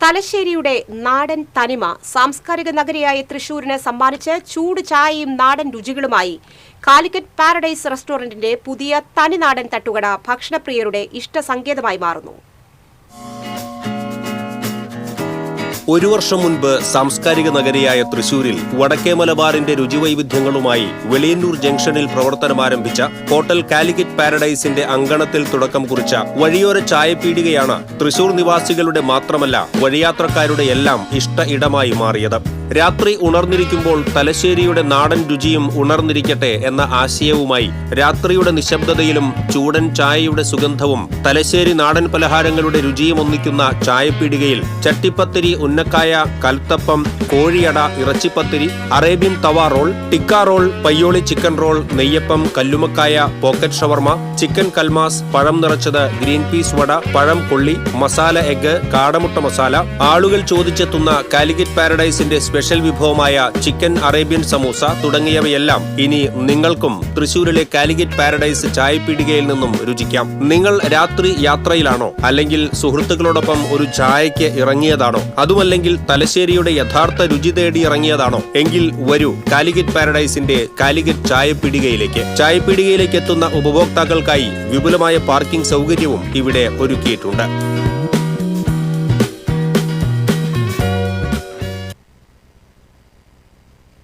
തലശ്ശേരിയുടെ നാടൻ തനിമ സാംസ്കാരിക നഗരിയായ തൃശൂരിന് സമ്മാനിച്ച് ചൂട് ചായയും നാടൻ രുചികളുമായി കാലിക്കറ്റ് പാരഡൈസ് റെസ്റ്റോറന്റിന്റെ പുതിയ തനിനാടൻ തട്ടുകട ഭക്ഷണപ്രിയരുടെ ഇഷ്ടസങ്കേതമായി മാറുന്നു. ഒരു വർഷം മുൻപ് സാംസ്കാരിക നഗരിയായ തൃശൂരിൽ വടക്കേ മലബാറിന്റെ രുചിവൈവിധ്യങ്ങളുമായി വെളിയന്നൂർ ജംഗ്ഷനിൽ പ്രവർത്തനമാരംഭിച്ച ഹോട്ടൽ കാലിക്കറ്റ് പാരഡൈസിന്റെ അങ്കണത്തിൽ തുടക്കം കുറിച്ച വഴിയോര ചായപീടികയാണ് തൃശൂർ നിവാസികളുടെ മാത്രമല്ല വഴിയാത്രക്കാരുടെ എല്ലാം ഇഷ്ട ഇടമായി മാറിയത്. രാത്രി ഉണർന്നിരിക്കുമ്പോൾ തലശ്ശേരിയുടെ നാടൻ രുചിയും ഉണർന്നിരിക്കട്ടെ എന്ന ആശയവുമായി രാത്രിയുടെ നിശബ്ദതയിലും ചൂടൻ ചായയുടെ സുഗന്ധവും തലശ്ശേരി നാടൻ പലഹാരങ്ങളുടെ രുചിയും ഒന്നിക്കുന്ന ചായപീടികയിൽ ചട്ടിപ്പത്തിരി, ഉന്നക്കായ, കൽത്തപ്പം, കോഴിയട, ഇറച്ചിപ്പത്തിരി, Arabian tawa roll, tikka roll, Payyoli chicken roll, നെയ്യപ്പം, കല്ലുമക്കായ, പോക്കറ്റ് ഷവർമ, ചിക്കൻ കൽമാസ്, പഴം നിറച്ചത്, ഗ്രീൻ പീസ് വട, പഴം കൊള്ളി, മസാല എഗ്, കാടമുട്ട മസാല, ആളുകൾ ചോദിച്ചെത്തുന്ന കാലിക്കറ്റ് പാരഡൈസിന്റെ സ്പെഷ്യൽ വിഭവമായ ചിക്കൻ അറേബ്യൻ സമൂസ തുടങ്ങിയവയെല്ലാം ഇനി നിങ്ങൾക്കും തൃശൂരിലെ കാലിക്കറ്റ് പാരഡൈസ് ചായപീടികയിൽ നിന്നും രുചിക്കാം. നിങ്ങൾ രാത്രി യാത്രയിലാണോ, അല്ലെങ്കിൽ സുഹൃത്തുക്കളോടൊപ്പം ഒരു ചായയ്ക്ക് ഇറങ്ങിയതാണോ, അതുമല്ലെങ്കിൽ തലശ്ശേരിയുടെ യഥാർത്ഥ രുചി തേടി ഇറങ്ങിയതാണോ, എങ്കിൽ വരൂ കാലിക്കറ്റ് പാരഡൈസിന്റെ കാലിക്കറ്റ് ചായപീടികയിലേക്ക്. ചായപീടികയിലേക്ക് എത്തുന്ന ഉപഭോക്താക്കൾക്കായി വിപുലമായ പാർക്കിംഗ് സൗകര്യവും ഇവിടെ ഒരുക്കിയിട്ടുണ്ട്.